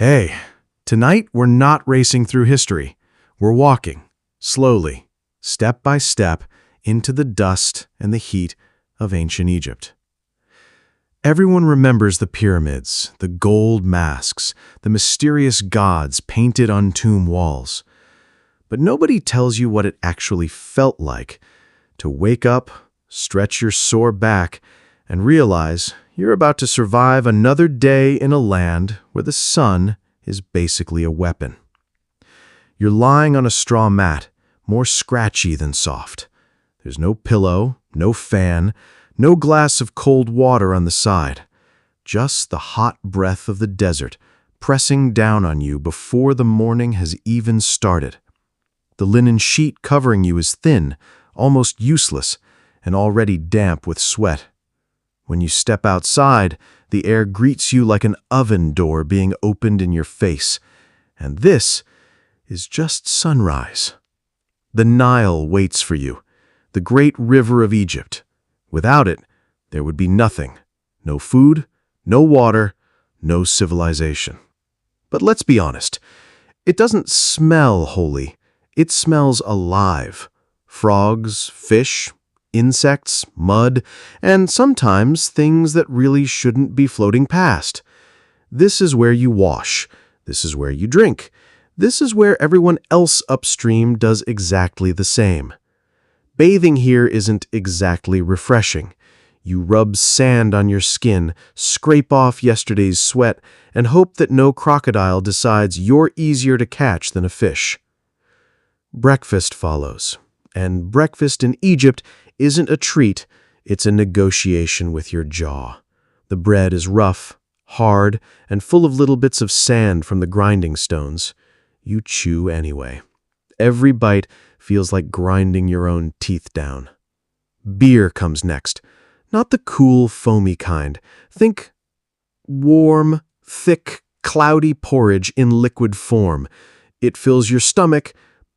Hey, tonight we're not racing through history. We're walking, slowly, step by step, into the dust and the heat of ancient Egypt. Everyone remembers the pyramids, the gold masks, the mysterious gods painted on tomb walls. But nobody tells you what it actually felt like to wake up, stretch your sore back, and realize you're about to survive another day in a land where the sun is basically a weapon. You're lying on a straw mat, more scratchy than soft. There's no pillow, no fan, no glass of cold water on the side. Just the hot breath of the desert pressing down on you before the morning has even started. The linen sheet covering you is thin, almost useless, and already damp with sweat. When you step outside, the air greets you like an oven door being opened in your face. And this is just sunrise. The Nile waits for you, the great river of Egypt. Without it, there would be nothing. No food, no water, no civilization. But let's be honest, it doesn't smell holy. It smells alive. Frogs, fish, insects, mud, and sometimes things that really shouldn't be floating past. This is where you wash. This is where you drink. This is where everyone else upstream does exactly the same. Bathing here isn't exactly refreshing. You rub sand on your skin, scrape off yesterday's sweat, and hope that no crocodile decides you're easier to catch than a fish. Breakfast follows, and breakfast in Egypt isn't a treat, it's a negotiation with your jaw. The bread is rough, hard, and full of little bits of sand from the grinding stones. You chew anyway. Every bite feels like grinding your own teeth down. Beer comes next. Not the cool, foamy kind. Think warm, thick, cloudy porridge in liquid form. It fills your stomach,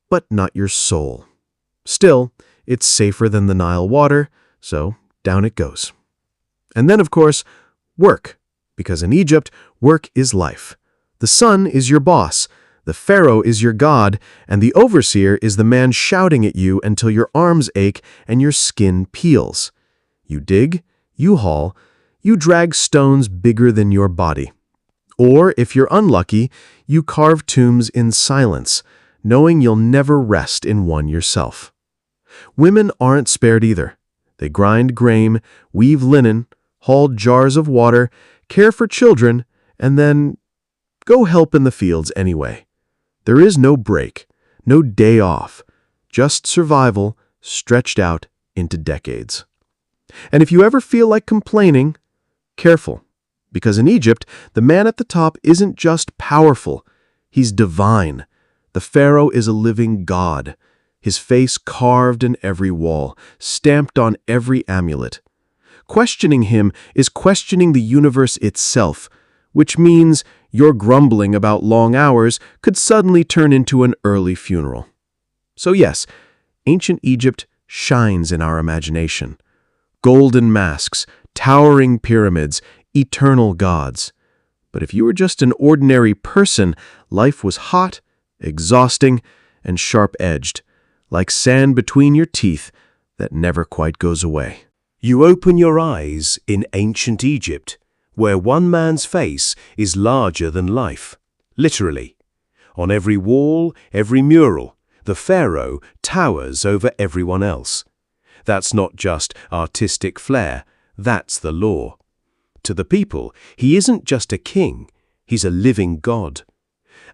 but not your soul. Still, it's safer than the Nile water, so down it goes. And then, of course, work, because in Egypt, work is life. The sun is your boss, the pharaoh is your god, and the overseer is the man shouting at you until your arms ache and your skin peels. You dig, you haul, you drag stones bigger than your body. Or, if you're unlucky, you carve tombs in silence, knowing you'll never rest in one yourself. Women aren't spared either. They grind grain, weave linen, haul jars of water, care for children, and then go help in the fields anyway. There is no break, no day off, just survival stretched out into decades. And if you ever feel like complaining, careful, because in Egypt, the man at the top isn't just powerful, he's divine. The pharaoh is a living god, his face carved in every wall, stamped on every amulet. Questioning him is questioning the universe itself, which means your grumbling about long hours could suddenly turn into an early funeral. So yes, ancient Egypt shines in our imagination. Golden masks, towering pyramids, eternal gods. But if you were just an ordinary person, life was hot, exhausting, and sharp-edged, like sand between your teeth that never quite goes away. You open your eyes in ancient Egypt, where one man's face is larger than life, literally. On every wall, every mural, the pharaoh towers over everyone else. That's not just artistic flair, that's the law. To the people, he isn't just a king, he's a living god.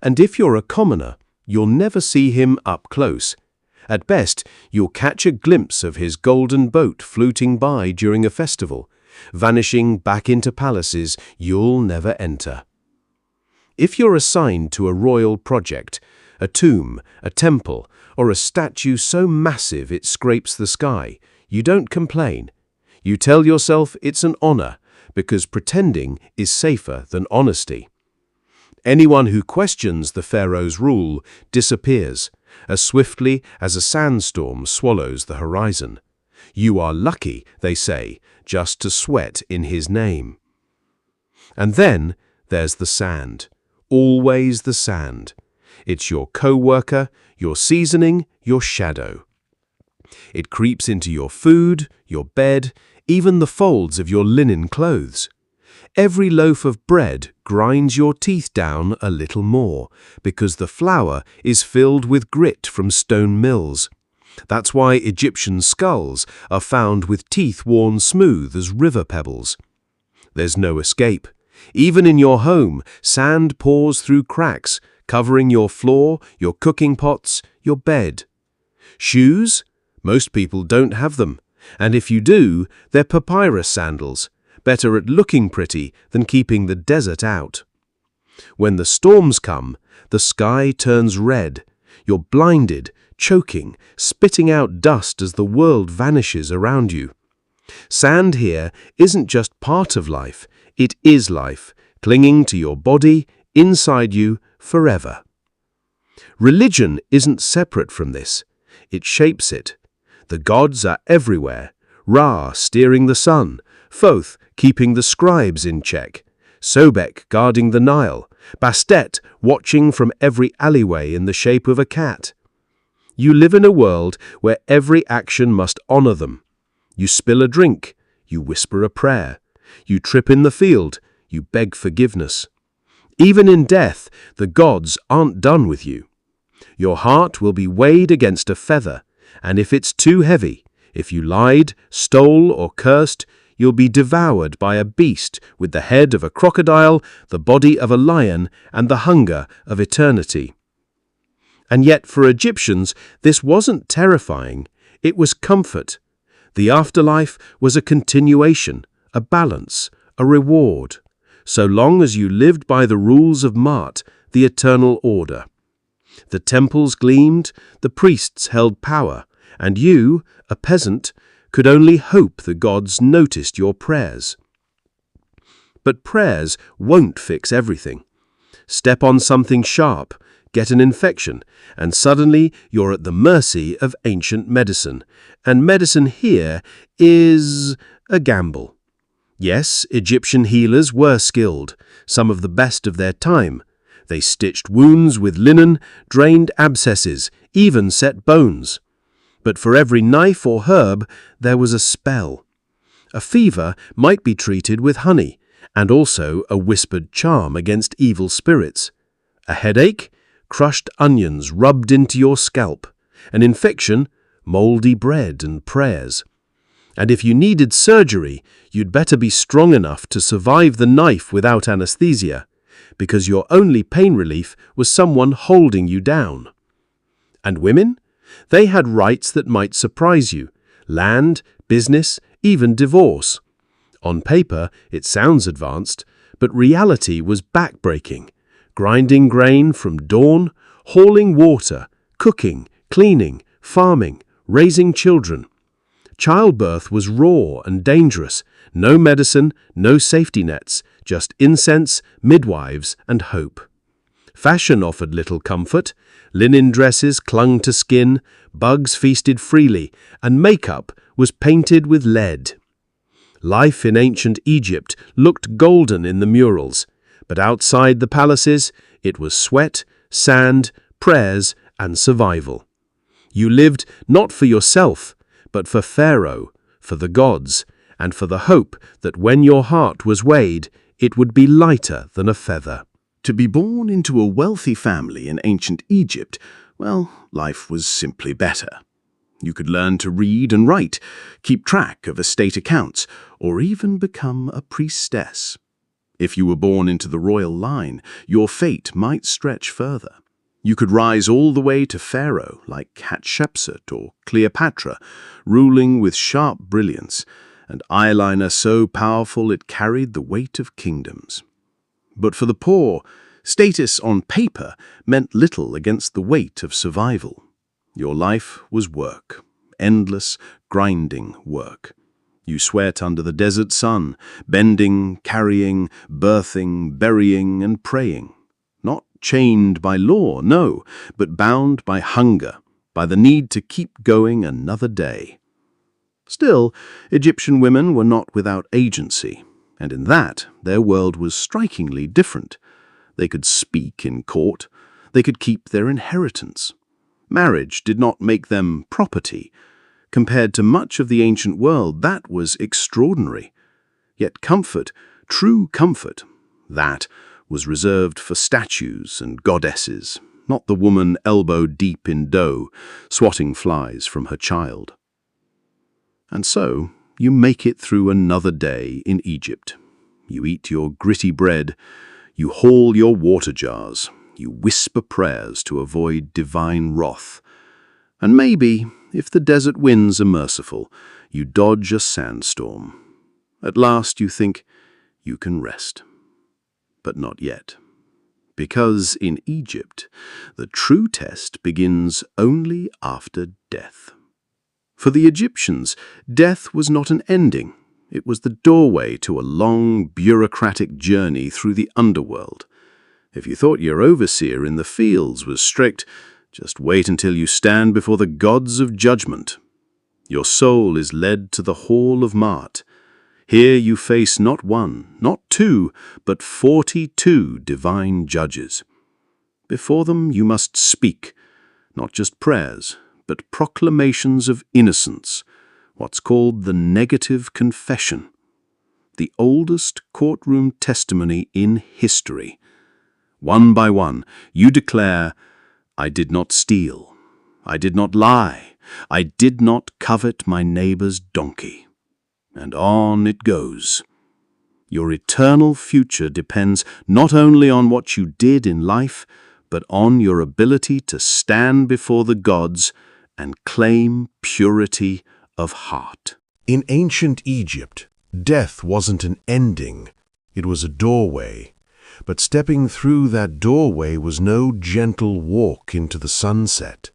And if you're a commoner, you'll never see him up close. At best, you'll catch a glimpse of his golden boat floating by during a festival, vanishing back into palaces you'll never enter. If you're assigned to a royal project, a tomb, a temple, or a statue so massive it scrapes the sky, you don't complain. You tell yourself it's an honor, because pretending is safer than honesty. Anyone who questions the pharaoh's rule disappears, as swiftly as a sandstorm swallows the horizon. You are lucky, they say, just to sweat in his name. And then there's the sand, always the sand. It's your co-worker, your seasoning, your shadow. It creeps into your food, your bed, even the folds of your linen clothes. Every loaf of bread grinds your teeth down a little more, because the flour is filled with grit from stone mills. That's why Egyptian skulls are found with teeth worn smooth as river pebbles. There's no escape. Even in your home, sand pours through cracks, covering your floor, your cooking pots, your bed. Shoes? Most people don't have them, and if you do, they're papyrus sandals, better at looking pretty than keeping the desert out. When the storms come, the sky turns red. You're blinded, choking, spitting out dust as the world vanishes around you. Sand here isn't just part of life, it is life, clinging to your body, inside you, forever. Religion isn't separate from this. It shapes it. The gods are everywhere. Ra steering the sun, Thoth keeping the scribes in check, Sobek guarding the Nile, Bastet watching from every alleyway in the shape of a cat. You live in a world where every action must honor them. You spill a drink, you whisper a prayer. You trip in the field, you beg forgiveness. Even in death, the gods aren't done with you. Your heart will be weighed against a feather, and if it's too heavy, if you lied, stole, or cursed, you'll be devoured by a beast with the head of a crocodile, the body of a lion, and the hunger of eternity. And yet for Egyptians, this wasn't terrifying, it was comfort. The afterlife was a continuation, a balance, a reward, so long as you lived by the rules of Ma'at, the eternal order. The temples gleamed, the priests held power, and you, a peasant, could only hope the gods noticed your prayers. But prayers won't fix everything. Step on something sharp, get an infection, and suddenly you're at the mercy of ancient medicine. And medicine here is a gamble. Yes, Egyptian healers were skilled, some of the best of their time. They stitched wounds with linen, drained abscesses, even set bones. But for every knife or herb, there was a spell. A fever might be treated with honey, and also a whispered charm against evil spirits. A headache? Crushed onions rubbed into your scalp. An infection? Moldy bread and prayers. And if you needed surgery, you'd better be strong enough to survive the knife without anesthesia, because your only pain relief was someone holding you down. And women? They had rights that might surprise you. Land, business, even divorce. On paper, it sounds advanced, but reality was backbreaking. Grinding grain from dawn, hauling water, cooking, cleaning, farming, raising children. Childbirth was raw and dangerous. No medicine, no safety nets, just incense, midwives, and hope. Fashion offered little comfort. Linen dresses clung to skin, bugs feasted freely, and makeup was painted with lead. Life in ancient Egypt looked golden in the murals, but outside the palaces, it was sweat, sand, prayers, and survival. You lived not for yourself, but for Pharaoh, for the gods, and for the hope that when your heart was weighed, it would be lighter than a feather. To be born into a wealthy family in ancient Egypt, well, life was simply better. You could learn to read and write, keep track of estate accounts, or even become a priestess. If you were born into the royal line, your fate might stretch further. You could rise all the way to Pharaoh, like Hatshepsut or Cleopatra, ruling with sharp brilliance, and eyeliner so powerful it carried the weight of kingdoms. But for the poor, status on paper meant little against the weight of survival. Your life was work, endless, grinding work. You sweat under the desert sun, bending, carrying, birthing, burying, and praying. Not chained by law, no, but bound by hunger, by the need to keep going another day. Still, Egyptian women were not without agency, and in that their world was strikingly different. They could speak in court. They could keep their inheritance. Marriage did not make them property. Compared to much of the ancient world, that was extraordinary. Yet comfort, true comfort, that was reserved for statues and goddesses, not the woman elbow-deep in dough, swatting flies from her child. And so, you make it through another day in Egypt. You eat your gritty bread, you haul your water jars, you whisper prayers to avoid divine wrath. And maybe, if the desert winds are merciful, you dodge a sandstorm. At last you think you can rest. But not yet. Because in Egypt, the true test begins only after death. For the Egyptians, death was not an ending. It was the doorway to a long, bureaucratic journey through the underworld. If you thought your overseer in the fields was strict, just wait until you stand before the gods of judgment. Your soul is led to the hall of Ma'at. Here you face not one, not two, but 42 divine judges. Before them you must speak, not just prayers, but proclamations of innocence, what's called the negative confession, the oldest courtroom testimony in history. One by one, you declare, I did not steal, I did not lie, I did not covet my neighbor's donkey. And on it goes. Your eternal future depends not only on what you did in life, but on your ability to stand before the gods and claim purity of heart. In ancient Egypt, death wasn't an ending, it was a doorway. But stepping through that doorway was no gentle walk into the sunset.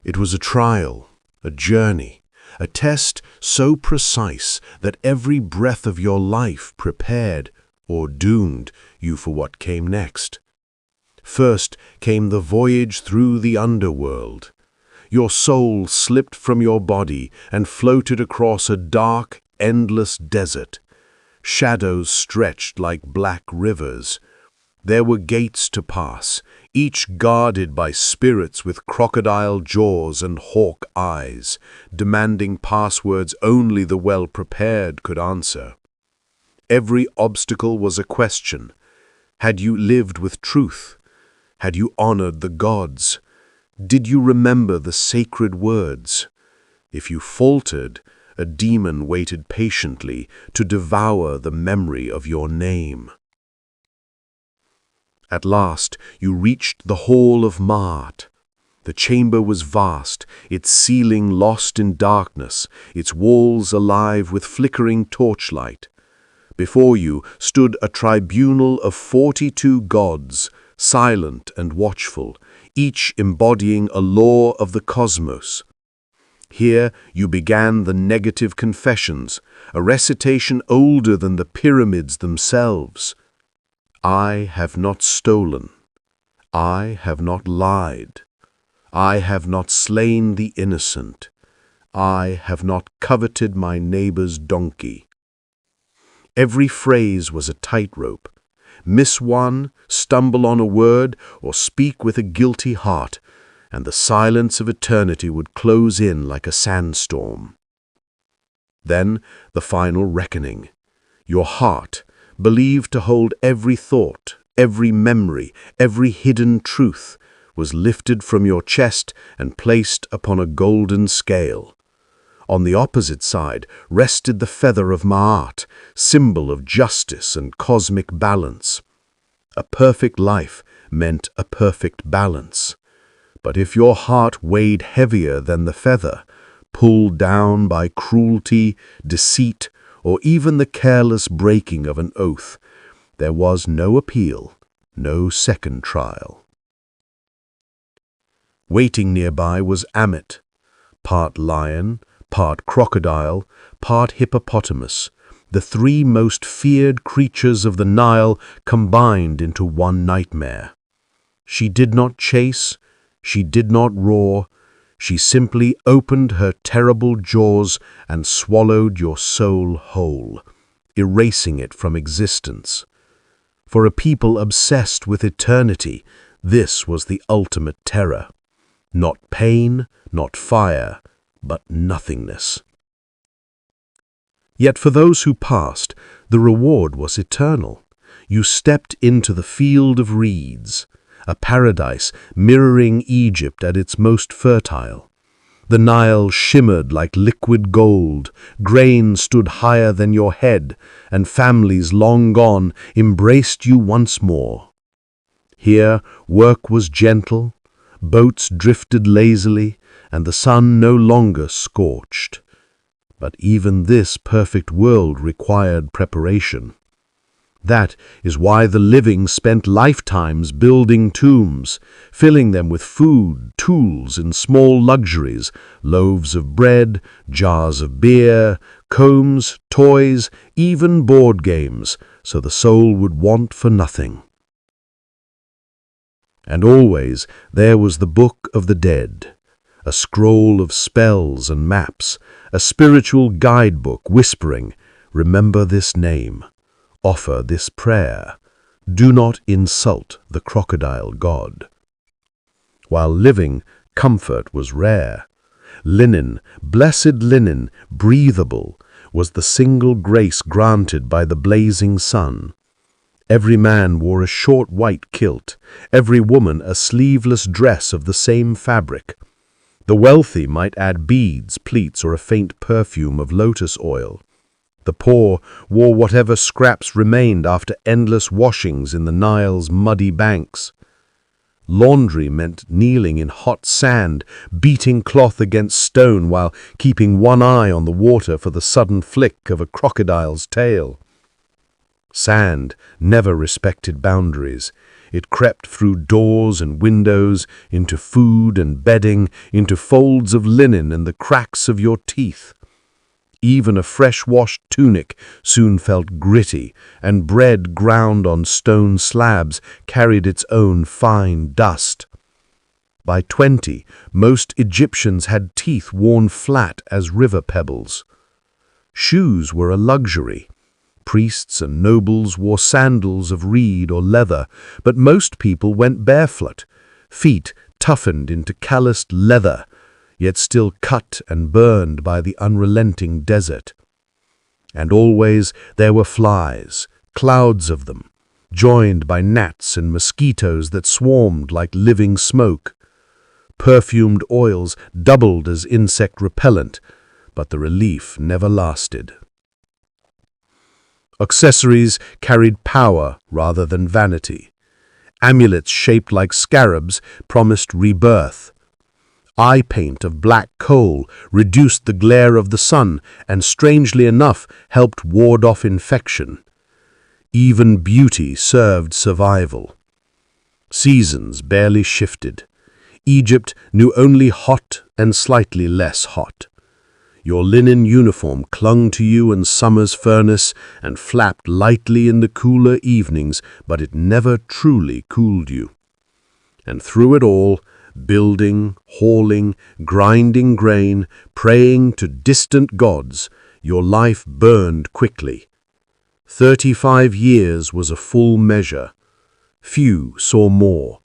It was a trial, a journey, a test so precise that every breath of your life prepared or doomed you for what came next. First came the voyage through the underworld. Your soul slipped from your body and floated across a dark, endless desert. Shadows stretched like black rivers. There were gates to pass, each guarded by spirits with crocodile jaws and hawk eyes, demanding passwords only the well-prepared could answer. Every obstacle was a question. Had you lived with truth? Had you honored the gods? Did you remember the sacred words? If you faltered, a demon waited patiently to devour the memory of your name. At last, you reached the hall of Ma'at. The chamber was vast, its ceiling lost in darkness, its walls alive with flickering torchlight. Before you stood a tribunal of 42 gods, silent and watchful, each embodying a law of the cosmos. Here you began the negative confessions, a recitation older than the pyramids themselves. I have not stolen. I have not lied. I have not slain the innocent. I have not coveted my neighbor's donkey. Every phrase was a tightrope. Miss one, stumble on a word, or speak with a guilty heart, and the silence of eternity would close in like a sandstorm. Then the final reckoning. Your heart, believed to hold every thought, every memory, every hidden truth, was lifted from your chest and placed upon a golden scale. On the opposite side rested the feather of Ma'at, symbol of justice and cosmic balance. A perfect life meant a perfect balance. But if your heart weighed heavier than the feather, pulled down by cruelty, deceit, or even the careless breaking of an oath, there was no appeal, no second trial. Waiting nearby was Amit, part lion, part crocodile, part hippopotamus, the three most feared creatures of the Nile combined into one nightmare. She did not chase, she did not roar, she simply opened her terrible jaws and swallowed your soul whole, erasing it from existence. For a people obsessed with eternity, this was the ultimate terror. Not pain, not fire, but nothingness. Yet for those who passed, the reward was eternal. You stepped into the field of reeds, a paradise mirroring Egypt at its most fertile. The Nile shimmered like liquid gold, grain stood higher than your head, and families long gone embraced you once more. Here work was gentle, boats drifted lazily, and the sun no longer scorched. But even this perfect world required preparation. That is why the living spent lifetimes building tombs, filling them with food, tools, and small luxuries, loaves of bread, jars of beer, combs, toys, even board games, so the soul would want for nothing. And always there was the Book of the Dead, a scroll of spells and maps, a spiritual guidebook whispering, "Remember this name. Offer this prayer. Do not insult the crocodile god." While living, comfort was rare. Linen, blessed linen, breathable, was the single grace granted by the blazing sun. Every man wore a short white kilt, every woman a sleeveless dress of the same fabric. The wealthy might add beads, pleats, or a faint perfume of lotus oil. The poor wore whatever scraps remained after endless washings in the Nile's muddy banks. Laundry meant kneeling in hot sand, beating cloth against stone while keeping one eye on the water for the sudden flick of a crocodile's tail. Sand never respected boundaries. It crept through doors and windows, into food and bedding, into folds of linen and the cracks of your teeth. Even a fresh-washed tunic soon felt gritty, and bread ground on stone slabs carried its own fine dust. By 20, most Egyptians had teeth worn flat as river pebbles. Shoes were a luxury. Priests and nobles wore sandals of reed or leather, but most people went barefoot, feet toughened into calloused leather, yet still cut and burned by the unrelenting desert. And always there were flies, clouds of them, joined by gnats and mosquitoes that swarmed like living smoke. Perfumed oils doubled as insect repellent, but the relief never lasted. Accessories carried power rather than vanity. Amulets shaped like scarabs promised rebirth. Eye paint of black coal reduced the glare of the sun and, strangely enough, helped ward off infection. Even beauty served survival. Seasons barely shifted. Egypt knew only hot and slightly less hot. Your linen uniform clung to you in summer's furnace and flapped lightly in the cooler evenings, but it never truly cooled you. And through it all, building, hauling, grinding grain, praying to distant gods, your life burned quickly. 35 years was a full measure. Few saw more.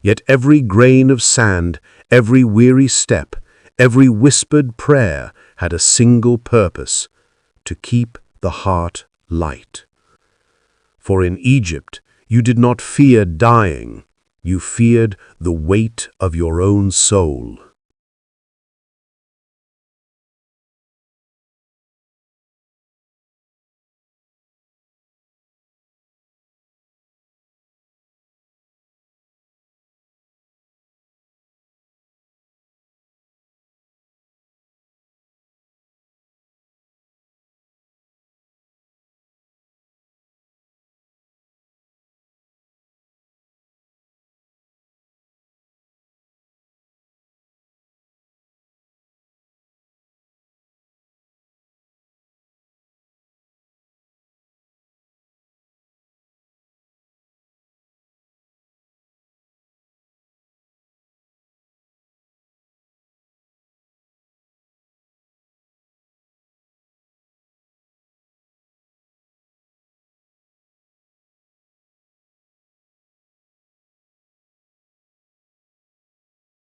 Yet every grain of sand, every weary step, every whispered prayer had a single purpose: to keep the heart light. For in Egypt you did not fear dying, you feared the weight of your own soul.